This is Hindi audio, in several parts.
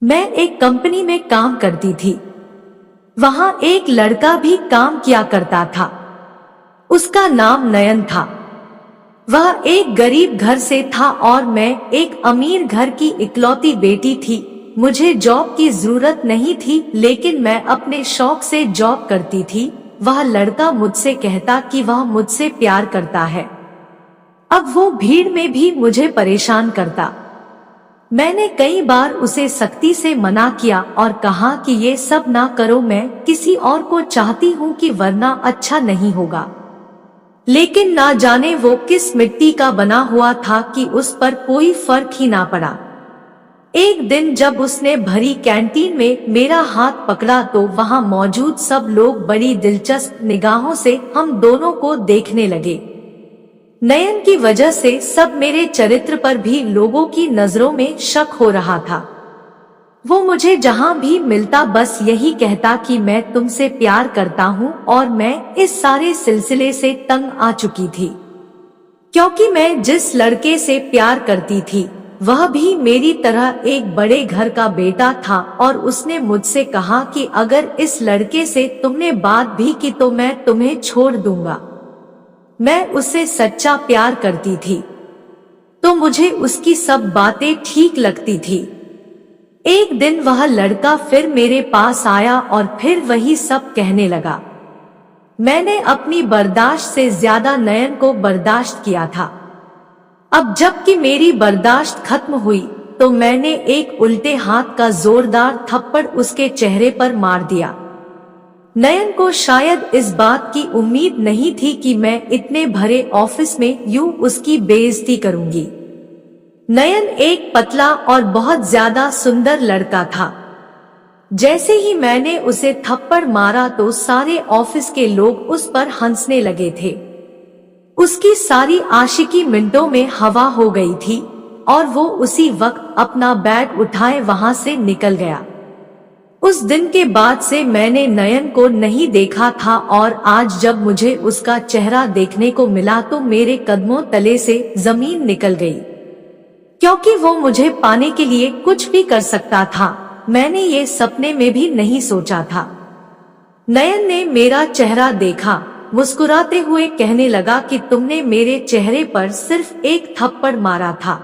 मैं एक कंपनी में काम करती थी। वहां एक लड़का भी काम किया करता था। उसका नाम नयन था। वह एक गरीब घर से था और मैं एक अमीर घर की इकलौती बेटी थी। मुझे जॉब की जरूरत नहीं थी, लेकिन मैं अपने शौक से जॉब करती थी। वह लड़का मुझसे कहता कि वह मुझसे प्यार करता है। अब वो भीड़ में भी मुझे परेशान करता। मैंने कई बार उसे सख्ती से मना किया और कहा कि ये सब ना करो, मैं किसी और को चाहती हूँ कि वरना अच्छा नहीं होगा। लेकिन ना जाने वो किस मिट्टी का बना हुआ था कि उस पर कोई फर्क ही ना पड़ा। एक दिन जब उसने भरी कैंटीन में मेरा हाथ पकड़ा तो वहां मौजूद सब लोग बड़ी दिलचस्प निगाहों से हम दोनों को देखने लगे। नयन की वजह से सब मेरे चरित्र पर भी लोगों की नजरों में शक हो रहा था। वो मुझे जहां भी मिलता बस यही कहता कि मैं तुमसे प्यार करता हूं, और मैं इस सारे सिलसिले से तंग आ चुकी थी। क्योंकि मैं जिस लड़के से प्यार करती थी वह भी मेरी तरह एक बड़े घर का बेटा था, और उसने मुझसे कहा कि अगर इस लड़के से तुमने बात भी की तो मैं तुम्हें छोड़ दूंगा। मैं उससे सच्चा प्यार करती थी, तो मुझे उसकी सब बातें ठीक लगती थी। एक दिन वह लड़का फिर मेरे पास आया और फिर वही सब कहने लगा। मैंने अपनी बर्दाश्त से ज्यादा नयन को बर्दाश्त किया था। अब जबकि मेरी बर्दाश्त खत्म हुई तो मैंने एक उल्टे हाथ का जोरदार थप्पड़ उसके चेहरे पर मार दिया। नयन को शायद इस बात की उम्मीद नहीं थी कि मैं इतने भरे ऑफिस में यूं उसकी बेइज्जती करूंगी। नयन एक पतला और बहुत ज्यादा सुंदर लड़का था। जैसे ही मैंने उसे थप्पड़ मारा तो सारे ऑफिस के लोग उस पर हंसने लगे थे। उसकी सारी आशिकी मिनटों में हवा हो गई थी और वो उसी वक्त अपना बैग उठाए वहां से निकल गया। उस दिन के बाद से मैंने नयन को नहीं देखा था, और आज जब मुझे उसका चेहरा देखने को मिला तो मेरे कदमों तले से जमीन निकल गई। क्योंकि वो मुझे पाने के लिए कुछ भी कर सकता था, मैंने ये सपने में भी नहीं सोचा था। नयन ने मेरा चेहरा देखा, मुस्कुराते हुए कहने लगा कि तुमने मेरे चेहरे पर सिर्फ एक थप्पड़ मारा था।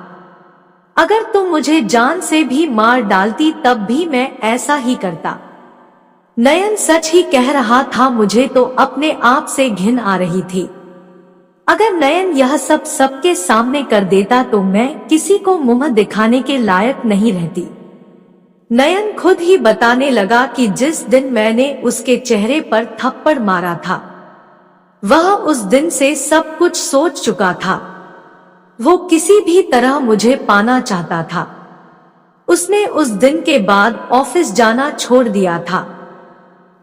अगर तुम मुझे जान से भी मार डालती तब भी मैं ऐसा ही करता। नयन सच ही कह रहा था, मुझे तो अपने आप से घिन आ रही थी। अगर नयन यह सब सबके सामने कर देता तो मैं किसी को मुंह दिखाने के लायक नहीं रहती। नयन खुद ही बताने लगा कि जिस दिन मैंने उसके चेहरे पर थप्पड़ मारा था वह उस दिन से सब कुछ सोच चुका था। वो किसी भी तरह मुझे पाना चाहता था। उसने उस दिन के बाद ऑफिस जाना छोड़ दिया था,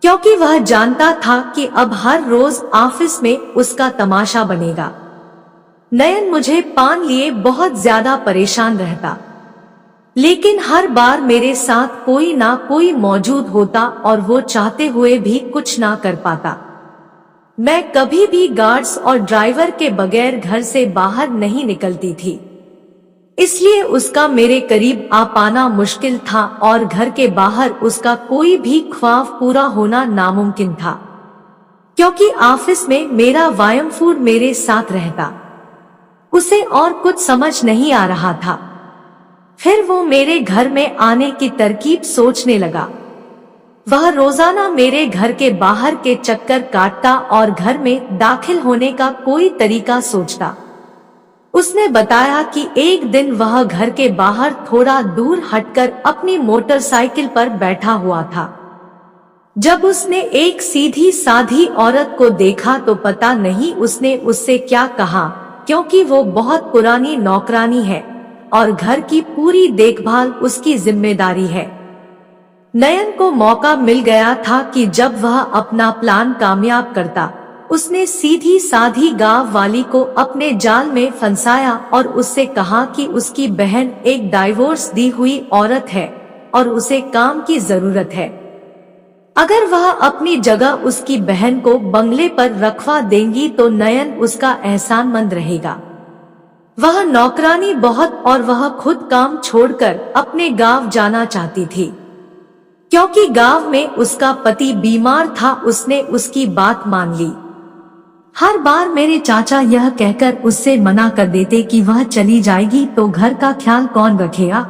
क्योंकि वह जानता था कि अब हर रोज ऑफिस में उसका तमाशा बनेगा। नयन मुझे पान लिए बहुत ज्यादा परेशान रहता, लेकिन हर बार मेरे साथ कोई ना कोई मौजूद होता और वो चाहते हुए भी कुछ ना कर पाता। मैं कभी भी गार्ड्स और ड्राइवर के बगैर घर से बाहर नहीं निकलती थी, इसलिए उसका मेरे करीब आ पाना मुश्किल था और घर के बाहर उसका कोई भी ख्वाब पूरा होना नामुमकिन था। क्योंकि ऑफिस में मेरा वायमफूर मेरे साथ रहता, उसे और कुछ समझ नहीं आ रहा था। फिर वो मेरे घर में आने की तरकीब सोचने लगा। वह रोजाना मेरे घर के बाहर के चक्कर काटता और घर में दाखिल होने का कोई तरीका सोचता। उसने बताया कि एक दिन वह घर के बाहर थोड़ा दूर हटकर अपनी मोटरसाइकिल पर बैठा हुआ था। जब उसने एक सीधी साधी औरत को देखा तो पता नहीं उसने उससे क्या कहा, क्योंकि वो बहुत पुरानी नौकरानी है और घर की पूरी देखभाल उसकी जिम्मेदारी है। नयन को मौका मिल गया था कि जब वह अपना प्लान कामयाब करता, उसने सीधी साधी गांव वाली को अपने जाल में फंसाया और उससे कहा कि उसकी बहन एक डाइवोर्स दी हुई औरत है और उसे काम की जरूरत है। अगर वह अपनी जगह उसकी बहन को बंगले पर रखवा देंगी तो नयन उसका एहसानमंद रहेगा। वह नौकरानी बहुत और वह खुद काम छोड़कर अपने गांव जाना चाहती थी, क्योंकि गांव में उसका पति बीमार था। उसने उसकी बात मान ली। हर बार मेरे चाचा यह कहकर उससे मना कर देते कि वह चली जाएगी तो घर का ख्याल कौन रखेगा,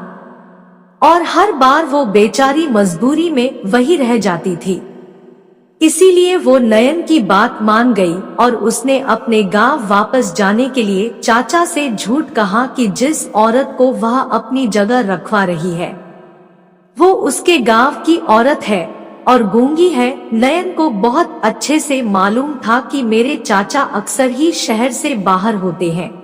और हर बार वो बेचारी मजबूरी में वही रह जाती थी। इसीलिए वो नयन की बात मान गई और उसने अपने गांव वापस जाने के लिए चाचा से झूठ कहा कि जिस औरत को वह अपनी जगह रखवा रही है वो उसके गांव की औरत है और गूंगी है। नयन को बहुत अच्छे से मालूम था कि मेरे चाचा अक्सर ही शहर से बाहर होते हैं।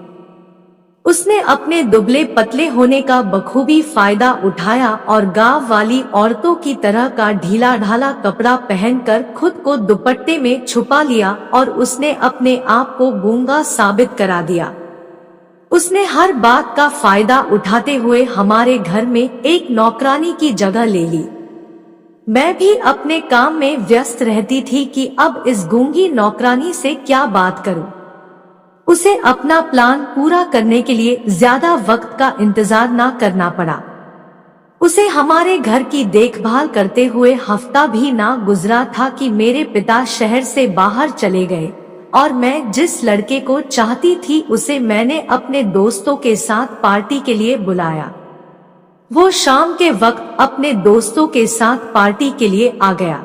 उसने अपने दुबले पतले होने का बखूबी फायदा उठाया और गांव वाली औरतों की तरह का ढीला ढाला कपड़ा पहनकर खुद को दुपट्टे में छुपा लिया और उसने अपने आप को गूंगा साबित करा दिया। उसने हर बात का फायदा उठाते हुए हमारे घर में एक नौकरानी की जगह ले ली। मैं भी अपने काम में व्यस्त रहती थी कि अब इस गूंगी नौकरानी से क्या बात करूं। उसे अपना प्लान पूरा करने के लिए ज्यादा वक्त का इंतजार न करना पड़ा। उसे हमारे घर की देखभाल करते हुए हफ्ता भी ना गुजरा था कि मेरे पिता शहर से बाहर चले गए और मैं जिस लड़के को चाहती थी उसे मैंने अपने दोस्तों के साथ पार्टी के लिए बुलाया। वो शाम के वक्त अपने दोस्तों के साथ पार्टी के लिए आ गया।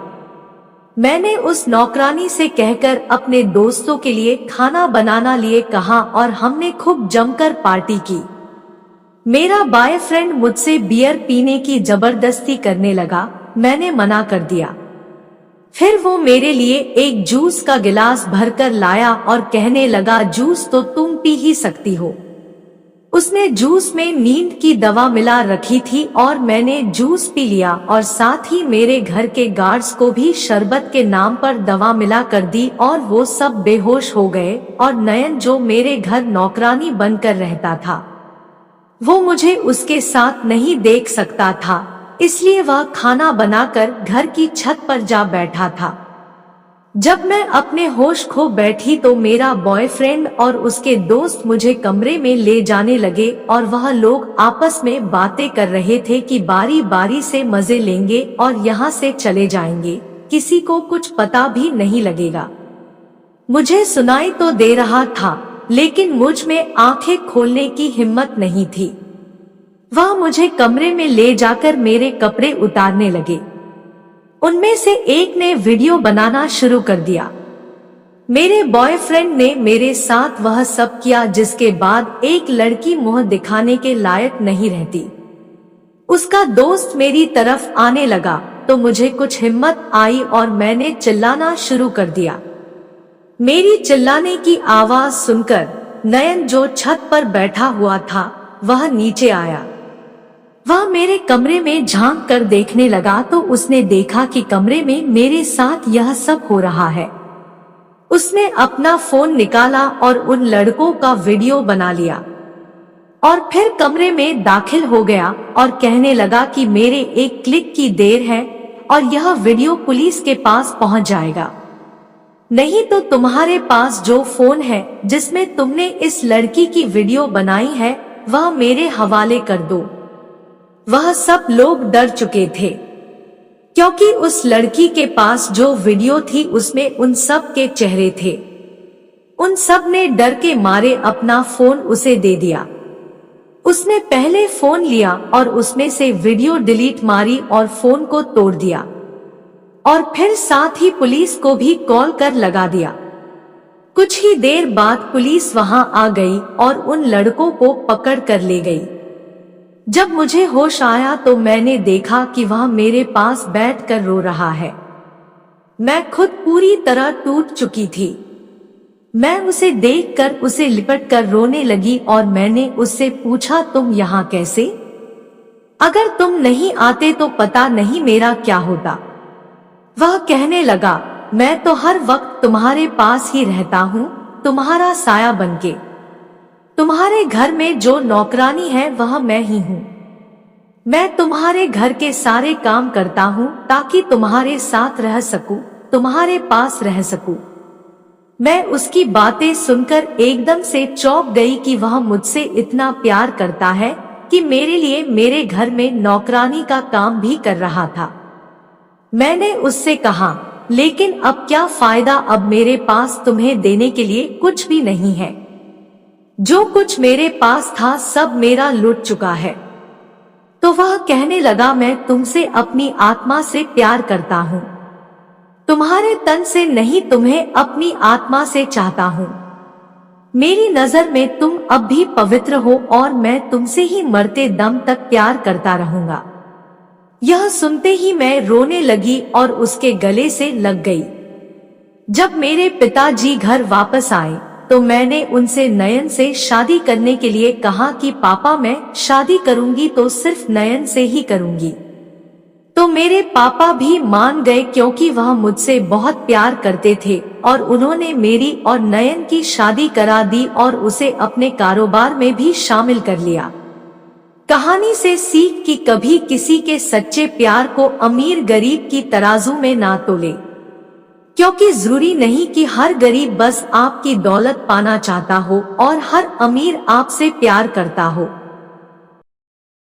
मैंने उस नौकरानी से कहकर अपने दोस्तों के लिए खाना बनाना लिए कहा और हमने खूब जमकर पार्टी की। मेरा बॉयफ्रेंड मुझसे बियर पीने की जबरदस्ती करने लगा। मैंने मना कर दिया। फिर वो मेरे लिए एक जूस का गिलास भरकर लाया और कहने लगा, जूस तो तुम पी ही सकती हो। उसने जूस में नींद की दवा मिला रखी थी और मैंने जूस पी लिया और साथ ही मेरे घर के गार्ड्स को भी शरबत के नाम पर दवा मिला कर दी और वो सब बेहोश हो गए। और नयन जो मेरे घर नौकरानी बनकर रहता था वो मुझे उसके साथ नहीं देख सकता था, इसलिए वह खाना बनाकर घर की छत पर जा बैठा था। जब मैं अपने होश खो बैठी तो मेरा बॉयफ्रेंड और उसके दोस्त मुझे कमरे में ले जाने लगे और वह लोग आपस में बातें कर रहे थे कि बारी बारी से मजे लेंगे और यहाँ से चले जाएंगे, किसी को कुछ पता भी नहीं लगेगा। मुझे सुनाई तो दे रहा था लेकिन मुझ में आंखें खोलने की हिम्मत नहीं थी। वह मुझे कमरे में ले जाकर मेरे कपड़े उतारने लगे। उनमें से एक ने वीडियो बनाना शुरू कर दिया। मेरे बॉयफ्रेंड ने मेरे साथ वह सब किया जिसके बाद एक लड़की मुंह दिखाने के लायक नहीं रहती। उसका दोस्त मेरी तरफ आने लगा तो मुझे कुछ हिम्मत आई और मैंने चिल्लाना शुरू कर दिया। मेरी चिल्लाने की आवाज सुनकर नयन जो छत पर बैठा हुआ था वह नीचे आया। वह मेरे कमरे में झांक कर देखने लगा तो उसने देखा कि कमरे में मेरे साथ यह सब हो रहा है। उसने अपना फोन निकाला और उन लड़कों का वीडियो बना लिया और फिर कमरे में दाखिल हो गया और कहने लगा कि मेरे एक क्लिक की देर है और यह वीडियो पुलिस के पास पहुंच जाएगा, नहीं तो तुम्हारे पास जो फोन है जिसमें तुमने इस लड़की की वीडियो बनाई है वह मेरे हवाले कर दो। वह सब लोग डर चुके थे क्योंकि उस लड़की के पास जो वीडियो थी उसमें उन सब के चेहरे थे। उन सब ने डर के मारे अपना फोन उसे दे दिया। उसने पहले फोन लिया और उसमें से वीडियो डिलीट मारी और फोन को तोड़ दिया और फिर साथ ही पुलिस को भी कॉल कर लगा दिया। कुछ ही देर बाद पुलिस वहां आ गई और उन लड़कों को पकड़ कर ले गई। जब मुझे होश आया तो मैंने देखा कि वह मेरे पास बैठकर रो रहा है। मैं खुद पूरी तरह टूट चुकी थी। मैं उसे देखकर उसे लिपटकर रोने लगी और मैंने उससे पूछा, तुम यहाँ कैसे? अगर तुम नहीं आते तो पता नहीं मेरा क्या होता। वह कहने लगा, मैं तो हर वक्त तुम्हारे पास ही रहता हूँ, तुम्हारा साया बनके। तुम्हारे घर में जो नौकरानी है वह मैं ही हूँ। मैं तुम्हारे घर के सारे काम करता हूँ ताकि तुम्हारे साथ रह सकूं, तुम्हारे पास रह सकूं। मैं उसकी बातें सुनकर एकदम से चौंक गई कि वह मुझसे इतना प्यार करता है कि मेरे लिए मेरे घर में नौकरानी का काम भी कर रहा था। मैंने उससे कहा, लेकिन अब क्या फायदा, अब मेरे पास तुम्हें देने के लिए कुछ भी नहीं है। जो कुछ मेरे पास था सब मेरा लुट चुका है। तो वह कहने लगा, मैं तुमसे अपनी आत्मा से प्यार करता हूँ, तुम्हारे तन से नहीं, तुम्हें अपनी आत्मा से चाहता हूँ। मेरी नजर में तुम अब भी पवित्र हो और मैं तुमसे ही मरते दम तक प्यार करता रहूंगा। यह सुनते ही मैं रोने लगी और उसके गले से लग गई। जब मेरे पिताजी घर वापस आए तो मैंने उनसे नयन से शादी करने के लिए कहा कि पापा, मैं शादी करूंगी तो सिर्फ नयन से ही करूंगी। तो मेरे पापा भी मान गए क्योंकि वह मुझसे बहुत प्यार करते थे और उन्होंने मेरी और नयन की शादी करा दी और उसे अपने कारोबार में भी शामिल कर लिया। कहानी से सीख कि कभी किसी के सच्चे प्यार को अमीर गरीब की तराजू में ना तोले, क्योंकि जरूरी नहीं कि हर गरीब बस आपकी दौलत पाना चाहता हो और हर अमीर आपसे प्यार करता हो।